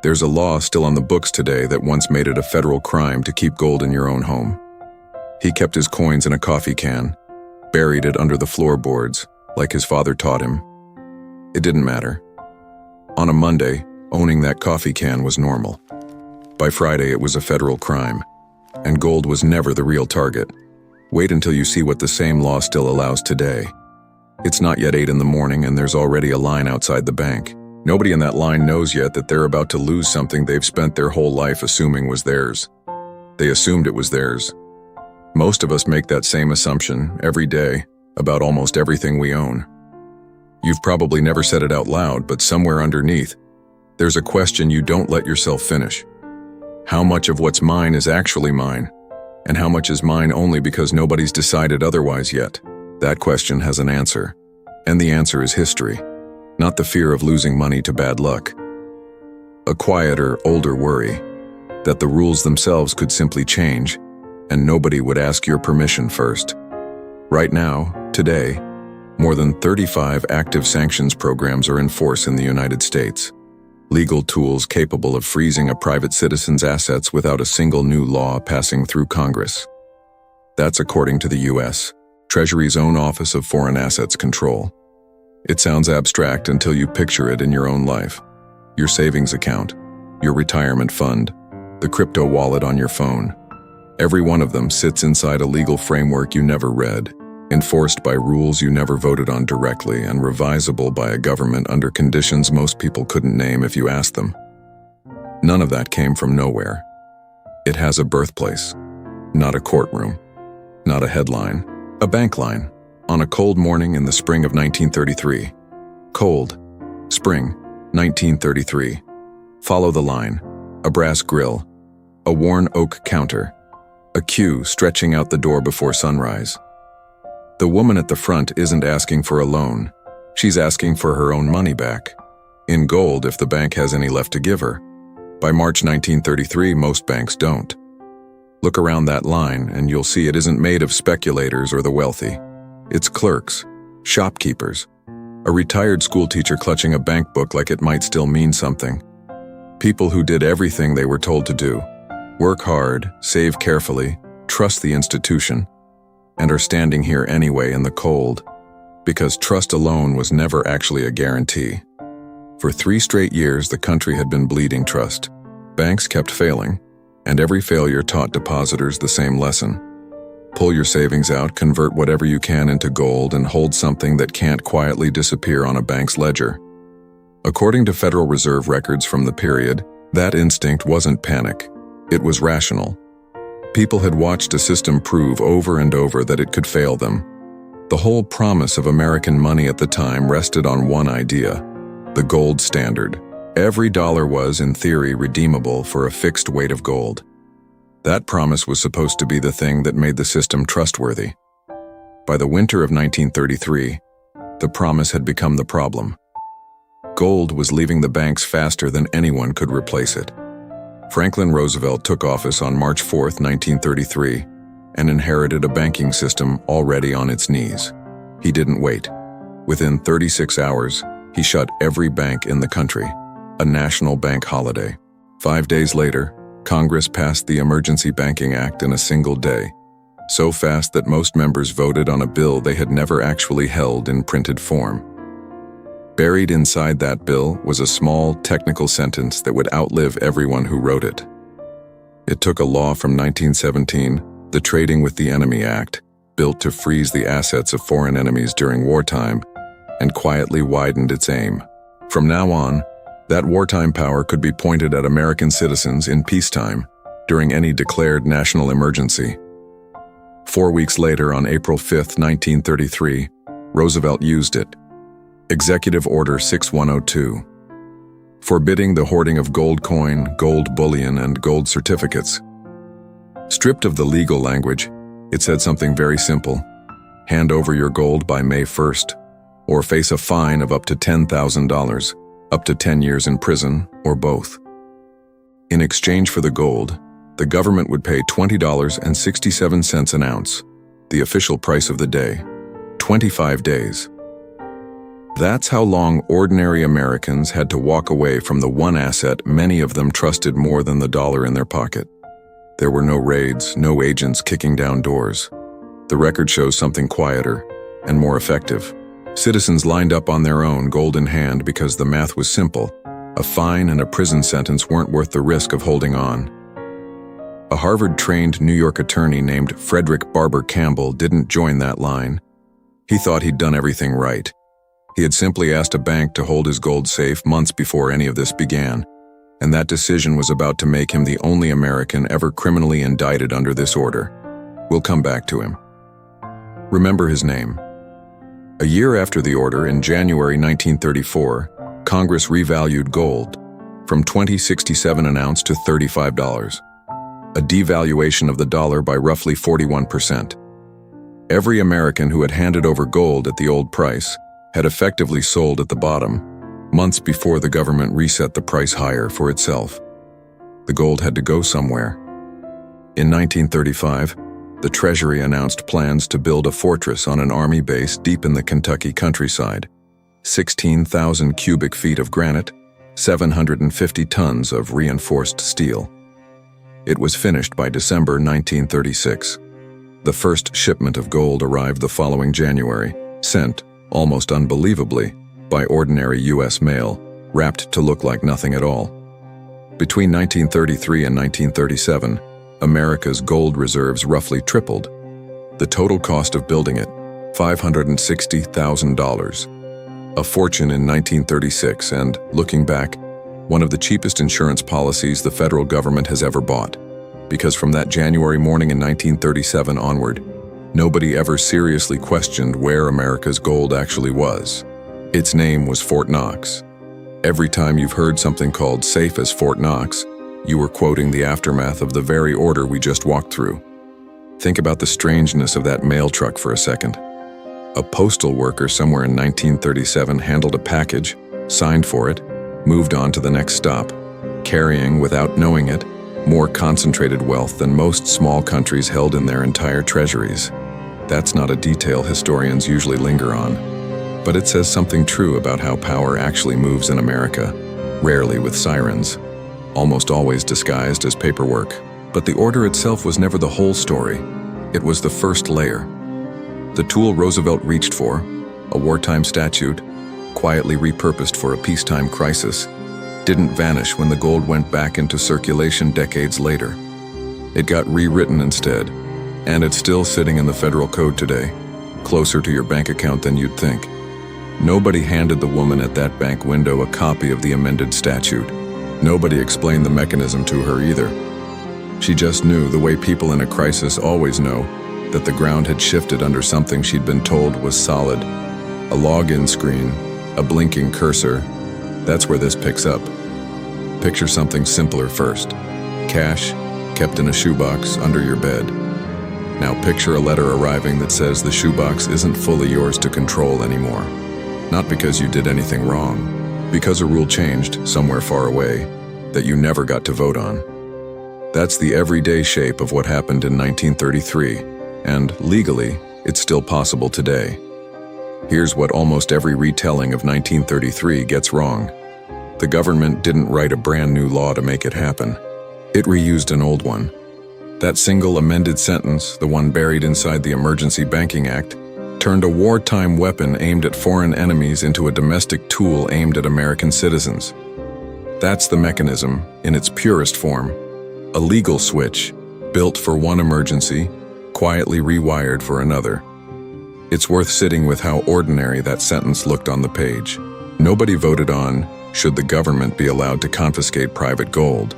There's a law still on the books today that once made it a federal crime to keep gold in your own home. He kept his coins in a coffee can, buried it under the floorboards, like his father taught him. It didn't matter. On a Monday, owning that coffee can was normal. By Friday, it was a federal crime, and gold was never the real target. Wait until you see what the same law still allows today. It's not yet 8 in the morning and there's already a line outside the bank. Nobody in that line knows yet that they're about to lose something they've spent their whole life assuming was theirs. They assumed it was theirs. Most of us make that same assumption every day about almost everything we own. You've probably never said it out loud, but somewhere underneath, there's a question you don't let yourself finish. How much of what's mine is actually mine? And how much is mine only because nobody's decided otherwise yet? That question has an answer, and the answer is history, not the fear of losing money to bad luck. A quieter, older worry that the rules themselves could simply change, and nobody would ask your permission first. Right now, today, more than 35 active sanctions programs are in force in the United States. Legal tools capable of freezing a private citizen's assets without a single new law passing through Congress. That's according to the U.S. Treasury's own Office of Foreign Assets Control. It sounds abstract until you picture it in your own life. Your savings account, your retirement fund, the crypto wallet on your phone. Every one of them sits inside a legal framework you never read, enforced by rules you never voted on directly, and revisable by a government under conditions most people couldn't name if you asked them. None of that came from nowhere. It has a birthplace, not a courtroom, not a headline, a bank line, on a cold morning in the spring of 1933. Cold, spring, 1933. Follow the line, a brass grill, a worn oak counter, a queue stretching out the door before sunrise. The woman at the front isn't asking for a loan. She's asking for her own money back. In gold if the bank has any left to give her. By March 1933, most banks don't. Look around that line and you'll see it isn't made of speculators or the wealthy. It's clerks, shopkeepers, a retired schoolteacher clutching a bank book like it might still mean something. People who did everything they were told to do. Work hard, save carefully, trust the institution, and are standing here anyway in the cold, because trust alone was never actually a guarantee. For 3 straight years, the country had been bleeding trust. Banks kept failing, and every failure taught depositors the same lesson. Pull your savings out, convert whatever you can into gold, and hold something that can't quietly disappear on a bank's ledger. According to Federal Reserve records from the period, that instinct wasn't panic. It was rational. People had watched a system prove over and over that it could fail them. The whole promise of American money at the time rested on one idea: the gold standard. Every dollar was, in theory, redeemable for a fixed weight of gold. That promise was supposed to be the thing that made the system trustworthy. By the winter of 1933, the promise had become the problem. Gold was leaving the banks faster than anyone could replace it. Franklin Roosevelt took office on March 4, 1933, and inherited a banking system already on its knees. He didn't wait. Within 36 hours, he shut every bank in the country, a national bank holiday. 5 days later, Congress passed the Emergency Banking Act in a single day, so fast that most members voted on a bill they had never actually held in printed form. Buried inside that bill was a small, technical sentence that would outlive everyone who wrote it. It took a law from 1917, the Trading with the Enemy Act, built to freeze the assets of foreign enemies during wartime, and quietly widened its aim. From now on, that wartime power could be pointed at American citizens in peacetime, during any declared national emergency. 4 weeks later, on April 5, 1933, Roosevelt used it. Executive Order 6102, forbidding the hoarding of gold coin, gold bullion, and gold certificates. Stripped of the legal language, it said something very simple: hand over your gold by May 1st, or face a fine of up to $10,000, up to 10 years in prison, or both. In exchange for the gold, the government would pay $20.67 an ounce, the official price of the day, 25 days. That's how long ordinary Americans had to walk away from the one asset many of them trusted more than the dollar in their pocket. There were no raids, no agents kicking down doors. The record shows something quieter and more effective. Citizens lined up on their own, gold in hand, because the math was simple. A fine and a prison sentence weren't worth the risk of holding on. A Harvard-trained New York attorney named Frederick Barber Campbell didn't join that line. He thought he'd done everything right. He had simply asked a bank to hold his gold safe months before any of this began, and that decision was about to make him the only American ever criminally indicted under this order. We'll come back to him. Remember his name. A year after the order, in January 1934, Congress revalued gold from $20.67 an ounce to $35, a devaluation of the dollar by roughly 41%. Every American who had handed over gold at the old price had effectively sold at the bottom, months before the government reset the price higher for itself. The gold had to go somewhere. In 1935, the Treasury announced plans to build a fortress on an army base deep in the Kentucky countryside. 16,000 cubic feet of granite, 750 tons of reinforced steel. It was finished by December 1936. The first shipment of gold arrived the following January, sent, almost unbelievably, by ordinary U.S. mail, wrapped to look like nothing at all. Between 1933 and 1937, America's gold reserves roughly tripled. The total cost of building it, $560,000. A fortune in 1936 and, looking back, one of the cheapest insurance policies the federal government has ever bought. Because from that January morning in 1937 onward, nobody ever seriously questioned where America's gold actually was. Its name was Fort Knox. Every time you've heard something called safe as Fort Knox, you were quoting the aftermath of the very order we just walked through. Think about the strangeness of that mail truck for a second. A postal worker somewhere in 1937 handled a package, signed for it, moved on to the next stop, carrying, without knowing it, more concentrated wealth than most small countries held in their entire treasuries. That's not a detail historians usually linger on, but it says something true about how power actually moves in America, rarely with sirens, almost always disguised as paperwork. But the order itself was never the whole story. It was the first layer. The tool Roosevelt reached for, a wartime statute, quietly repurposed for a peacetime crisis, didn't vanish when the gold went back into circulation decades later. It got rewritten instead, and it's still sitting in the federal code today, closer to your bank account than you'd think. Nobody handed the woman at that bank window a copy of the amended statute. Nobody explained the mechanism to her either. She just knew, the way people in a crisis always know, that the ground had shifted under something she'd been told was solid. A login screen, a blinking cursor. That's where this picks up. Picture something simpler first. Cash, kept in a shoebox under your bed. Now picture a letter arriving that says the shoebox isn't fully yours to control anymore. Not because you did anything wrong, because a rule changed somewhere far away that you never got to vote on. That's the everyday shape of what happened in 1933, and legally, it's still possible today. Here's what almost every retelling of 1933 gets wrong. The government didn't write a brand new law to make it happen. It reused an old one. That single amended sentence, the one buried inside the Emergency Banking Act, turned a wartime weapon aimed at foreign enemies into a domestic tool aimed at American citizens. That's the mechanism, in its purest form. A legal switch, built for one emergency, quietly rewired for another. It's worth sitting with how ordinary that sentence looked on the page. Nobody voted on, should the government be allowed to confiscate private gold?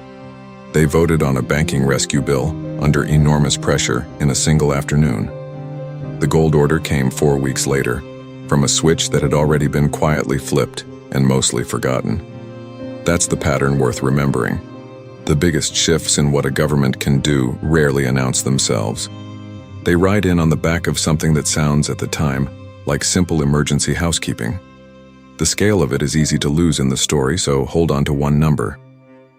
They voted on a banking rescue bill, under enormous pressure, in a single afternoon. The gold order came 4 weeks later, from a switch that had already been quietly flipped and mostly forgotten. That's the pattern worth remembering. The biggest shifts in what a government can do rarely announce themselves. They ride in on the back of something that sounds, at the time, like simple emergency housekeeping. The scale of it is easy to lose in the story, so hold on to one number.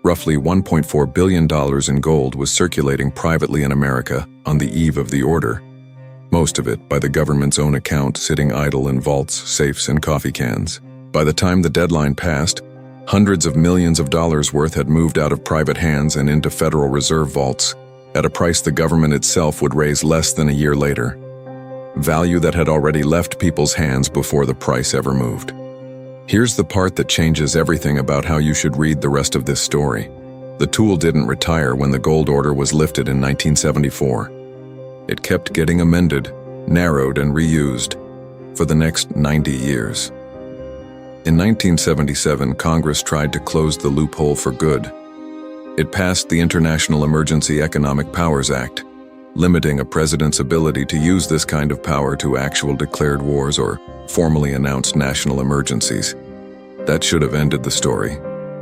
Roughly $1.4 billion in gold was circulating privately in America on the eve of the order. most of it by the government's own account, sitting idle in vaults, safes, and coffee cans. By the time the deadline passed, hundreds of millions of dollars worth had moved out of private hands and into Federal Reserve vaults, at a price the government itself would raise less than a year later. Value that had already left people's hands before the price ever moved. Here's the part that changes everything about how you should read the rest of this story. The tool didn't retire when the gold order was lifted in 1974. It kept getting amended, narrowed, and reused for the next 90 years. In 1977, Congress tried to close the loophole for good. It passed the International Emergency Economic Powers Act, limiting a president's ability to use this kind of power to actual declared wars or formally announced national emergencies. That should have ended the story.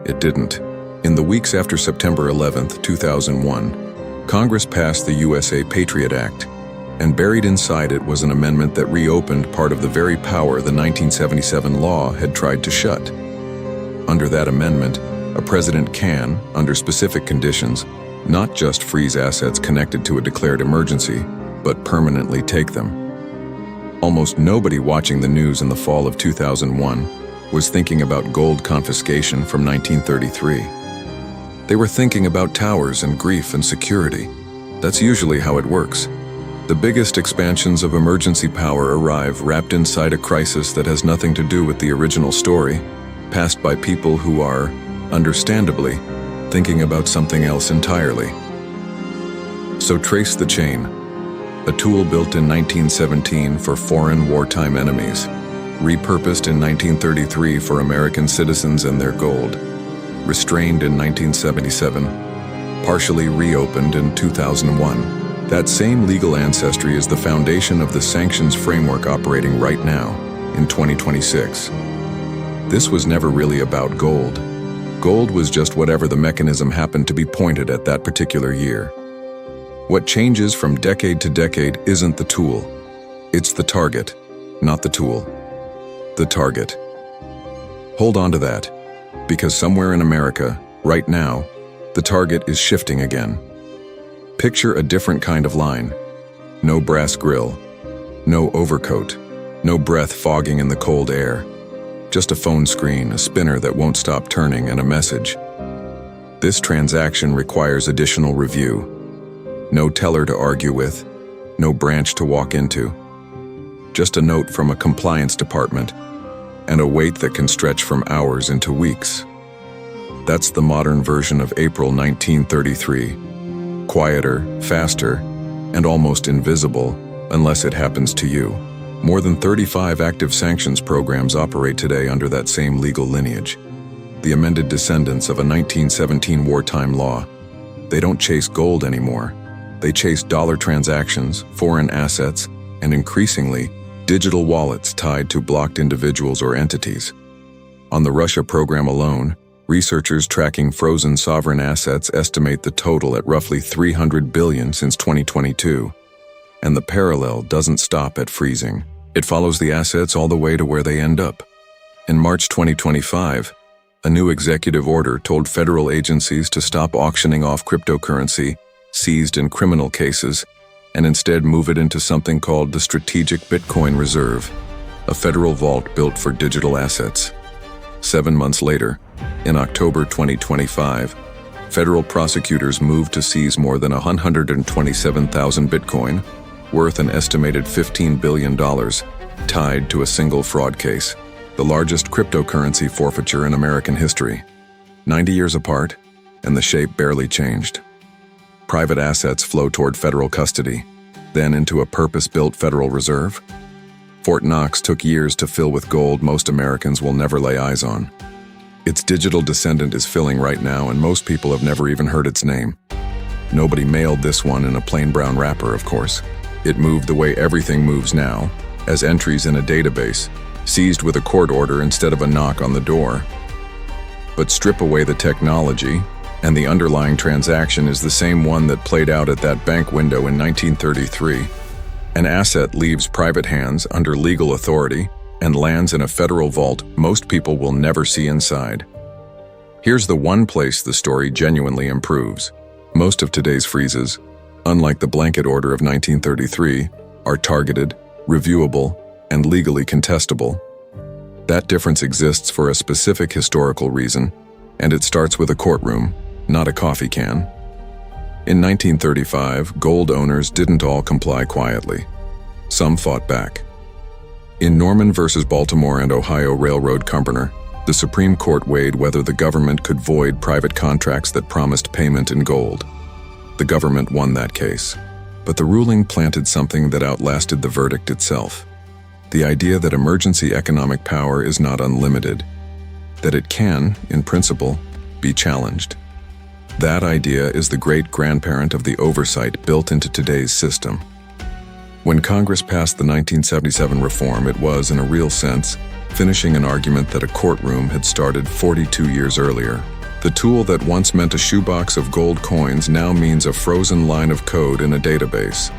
It didn't. In the weeks after September 11, 2001, Congress passed the USA Patriot Act, and buried inside it was an amendment that reopened part of the very power the 1977 law had tried to shut. Under that amendment, a president can, under specific conditions, not just freeze assets connected to a declared emergency, but permanently take them. Almost nobody watching the news in the fall of 2001 was thinking about gold confiscation from 1933. They were thinking about towers and grief and security. That's usually how it works. The biggest expansions of emergency power arrive wrapped inside a crisis that has nothing to do with the original story, passed by people who are, understandably, thinking about something else entirely. So trace the chain. A tool built in 1917 for foreign wartime enemies, repurposed in 1933 for American citizens and their gold, restrained in 1977, partially reopened in 2001. That same legal ancestry is the foundation of the sanctions framework operating right now, in 2026. This was never really about gold. Gold was just whatever the mechanism happened to be pointed at that particular year. What changes from decade to decade isn't the tool. It's the target, not the tool. The target. Hold on to that, because somewhere in America, right now, the target is shifting again. Picture a different kind of line. No brass grill, no overcoat, no breath fogging in the cold air. Just a phone screen, a spinner that won't stop turning, and a message. This transaction requires additional review. No teller to argue with, no branch to walk into. Just a note from a compliance department, and a wait that can stretch from hours into weeks. That's the modern version of April 1933. Quieter, faster, and almost invisible, unless it happens to you. More than 35 active sanctions programs operate today under that same legal lineage. The amended descendants of a 1917 wartime law. They don't chase gold anymore. They chase dollar transactions, foreign assets, and increasingly, digital wallets tied to blocked individuals or entities. On the Russia program alone, researchers tracking frozen sovereign assets estimate the total at roughly $300 billion since 2022. And the parallel doesn't stop at freezing. It follows the assets all the way to where they end up. In March 2025, a new executive order told federal agencies to stop auctioning off cryptocurrency seized in criminal cases and instead move it into something called the Strategic Bitcoin Reserve, a federal vault built for digital assets. 7 months later, in October 2025, federal prosecutors moved to seize more than 127,000 Bitcoin, worth an estimated $15 billion, tied to a single fraud case, the largest cryptocurrency forfeiture in American history. 90 years apart, and the shape barely changed. Private assets flow toward federal custody, then into a purpose-built Federal Reserve. Fort Knox took years to fill with gold most Americans will never lay eyes on. Its digital descendant is filling right now, and most people have never even heard its name. Nobody mailed this one in a plain brown wrapper, of course. It moved the way everything moves now, as entries in a database, seized with a court order instead of a knock on the door. But strip away the technology, and the underlying transaction is the same one that played out at that bank window in 1933. An asset leaves private hands under legal authority and lands in a federal vault most people will never see inside. Here's the one place the story genuinely improves. Most of today's freezes, unlike the blanket order of 1933, are targeted, reviewable, and legally contestable. That difference exists for a specific historical reason, and it starts with a courtroom, not a coffee can. In 1935, gold owners didn't all comply quietly. Some fought back. In Norman versus Baltimore and Ohio Railroad Company, the Supreme Court weighed whether the government could void private contracts that promised payment in gold. The government won that case, but the ruling planted something that outlasted the verdict itself. The idea that emergency economic power is not unlimited, that it can, in principle, be challenged. That idea is the great-grandparent of the oversight built into today's system. When Congress passed the 1977 reform, it was, in a real sense, finishing an argument that a courtroom had started 42 years earlier. The tool that once meant a shoebox of gold coins now means a frozen line of code in a database.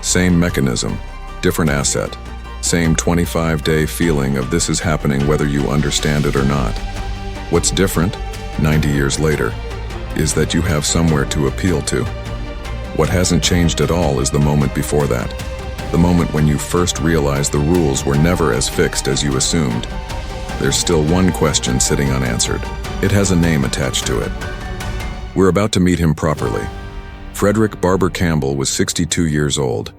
Same mechanism, different asset. Same 25-day feeling of this is happening whether you understand it or not. What's different, 90 years later, is that you have somewhere to appeal to. What hasn't changed at all is the moment before that. The moment when you first realized the rules were never as fixed as you assumed. There's still one question sitting unanswered. It has a name attached to it. We're about to meet him properly. Frederick Barber Campbell was 62 years old.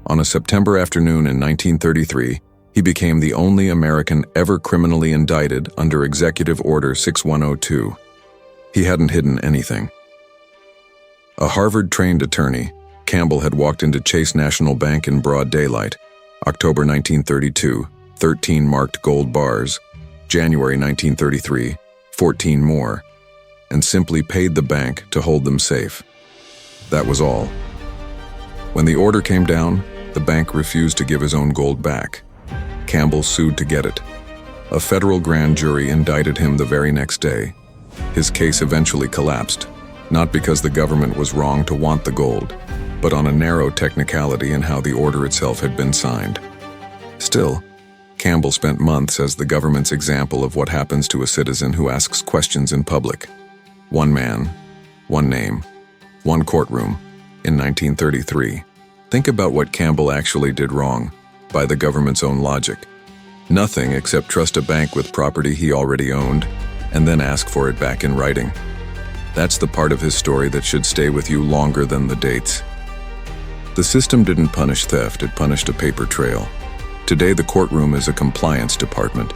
On a September afternoon in 1933, he became the only American ever criminally indicted under Executive Order 6102. He hadn't hidden anything. A Harvard-trained attorney, Campbell had walked into Chase National Bank in broad daylight, October 1932, 13 marked gold bars, January 1933, 14 more, and simply paid the bank to hold them safe. That was all. When the order came down, the bank refused to give his own gold back. Campbell sued to get it. A federal grand jury indicted him the very next day. His case eventually collapsed, not because the government was wrong to want the gold, but on a narrow technicality in how the order itself had been signed. Still, Campbell spent months as the government's example of what happens to a citizen who asks questions in public. One man, one name, one courtroom, in 1933. Think about what Campbell actually did wrong, by the government's own logic. Nothing except trust a bank with property he already owned, and then ask for it back in writing. That's the part of his story that should stay with you longer than the dates. The system didn't punish theft, it punished a paper trail. Today the courtroom is a compliance department,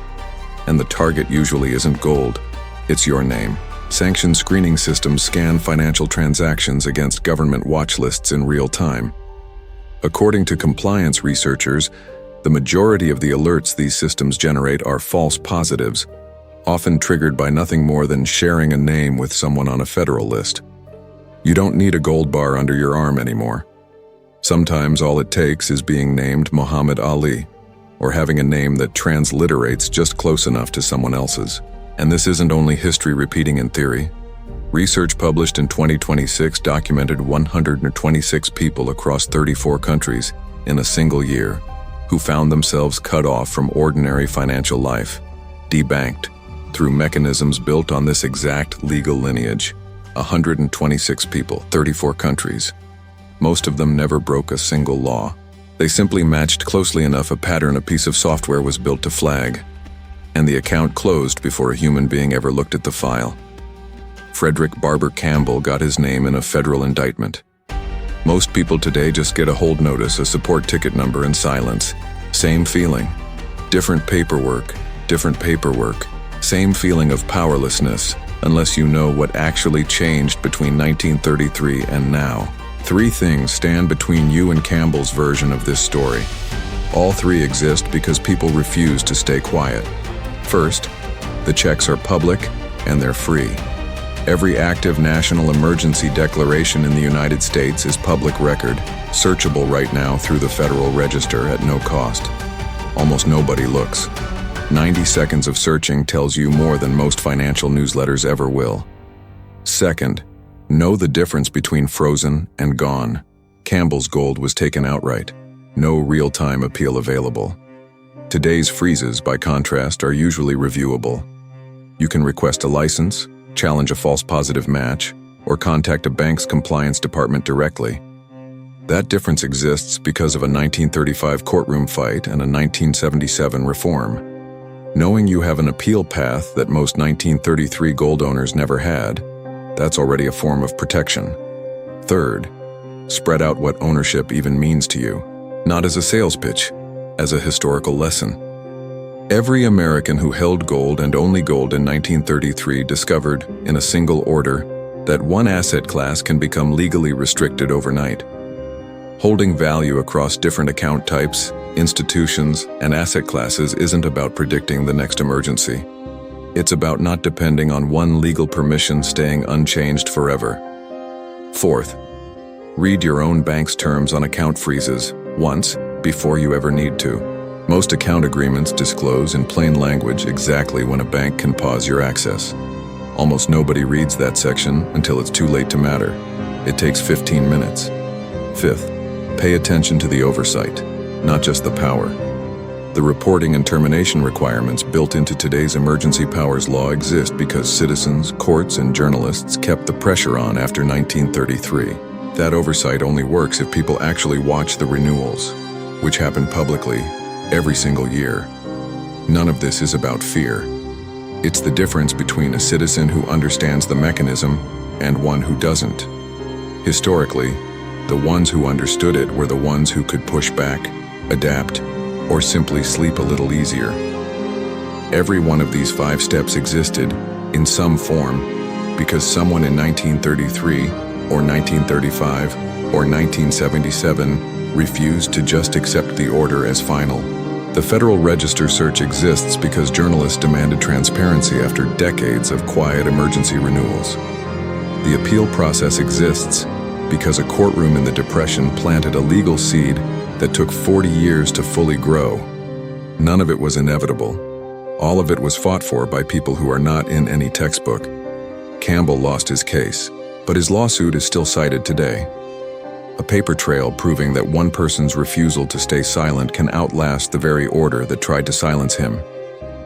and the target usually isn't gold, it's your name. Sanctions screening systems scan financial transactions against government watch lists in real time. According to compliance researchers, the majority of the alerts these systems generate are false positives, often triggered by nothing more than sharing a name with someone on a federal list. You don't need a gold bar under your arm anymore. Sometimes all it takes is being named Muhammad Ali, or having a name that transliterates just close enough to someone else's. And this isn't only history repeating in theory. Research published in 2026 documented 126 people across 34 countries in a single year who found themselves cut off from ordinary financial life, debanked, through mechanisms built on this exact legal lineage. 126 people, 34 countries. Most of them never broke a single law. They simply matched closely enough a pattern a piece of software was built to flag, and the account closed before a human being ever looked at the file. Frederick Barber Campbell got his name in a federal indictment. Most people today just get a hold notice, a support ticket number, and silence. Same feeling. Different paperwork, same feeling of powerlessness, unless you know what actually changed between 1933 and now. 3 things stand between you and Campbell's version of this story. All 3 exist because people refuse to stay quiet. First, the checks are public and they're free. Every active national emergency declaration in the United States is public record, searchable right now through the Federal Register at no cost. Almost nobody looks. 90 seconds of searching tells you more than most financial newsletters ever will. Second, know the difference between frozen and gone. Campbell's gold was taken outright. No real-time appeal available. Today's freezes, by contrast, are usually reviewable. You can request a license, challenge a false positive match, or contact a bank's compliance department directly. That difference exists because of a 1935 courtroom fight and a 1977 reform. Knowing you have an appeal path that most 1933 gold owners never had, that's already a form of protection. Third, spread out what ownership even means to you, not as a sales pitch, as a historical lesson. Every American who held gold and only gold in 1933 discovered, in a single order, that one asset class can become legally restricted overnight. Holding value across different account types, institutions, and asset classes isn't about predicting the next emergency. It's about not depending on one legal permission staying unchanged forever. Fourth, read your own bank's terms on account freezes once before you ever need to. Most account agreements disclose in plain language exactly when a bank can pause your access. Almost nobody reads that section until it's too late to matter. It takes 15 minutes. Fifth, pay attention to the oversight, not just the power. The reporting and termination requirements built into today's emergency powers law exist because citizens, courts, and journalists kept the pressure on after 1933. That oversight only works if people actually watch the renewals, which happen publicly every single year. None of this is about fear. It's the difference between a citizen who understands the mechanism and one who doesn't. Historically, the ones who understood it were the ones who could push back, adapt, or simply sleep a little easier. Every one of these 5 steps existed, in some form, because someone in 1933, or 1935, or 1977 refused to just accept the order as final. The Federal Register search exists because journalists demanded transparency after decades of quiet emergency renewals. The appeal process exists because a courtroom in the Depression planted a legal seed that took 40 years to fully grow. None of it was inevitable. All of it was fought for by people who are not in any textbook. Campbell lost his case, but his lawsuit is still cited today. A paper trail proving that one person's refusal to stay silent can outlast the very order that tried to silence him.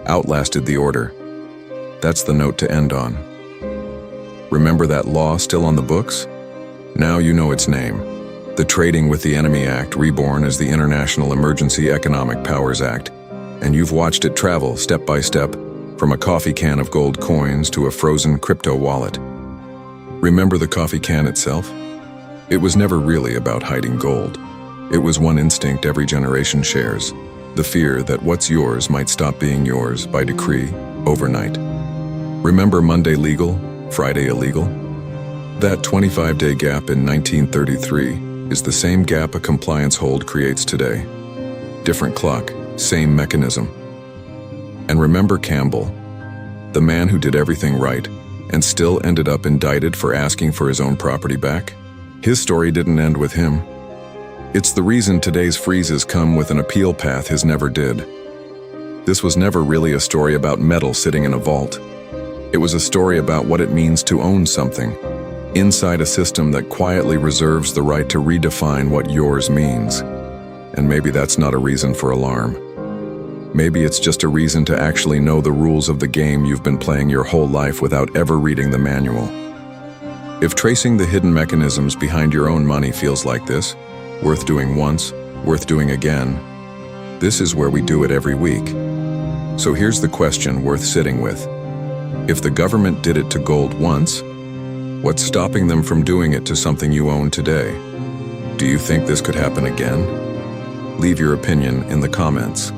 Outlasted the order. That's the note to end on. Remember that law still on the books? Now you know its name. The Trading with the Enemy Act, reborn as the International Emergency Economic Powers Act, and you've watched it travel step by step, from a coffee can of gold coins to a frozen crypto wallet. Remember the coffee can itself? It was never really about hiding gold. It was one instinct every generation shares, the fear that what's yours might stop being yours by decree overnight. Remember Monday legal, Friday illegal? That 25-day gap in 1933 is the same gap a compliance hold creates today. Different clock, same mechanism. And remember Campbell, the man who did everything right and still ended up indicted for asking for his own property back? His story didn't end with him. It's the reason today's freezes come with an appeal path his never did. This was never really a story about metal sitting in a vault. It was a story about what it means to own something, inside a system that quietly reserves the right to redefine what yours means. And maybe that's not a reason for alarm. Maybe it's just a reason to actually know the rules of the game you've been playing your whole life without ever reading the manual. If tracing the hidden mechanisms behind your own money feels like this, worth doing once, worth doing again, this is where we do it every week. So here's the question worth sitting with. If the government did it to gold once, what's stopping them from doing it to something you own today? Do you think this could happen again? Leave your opinion in the comments.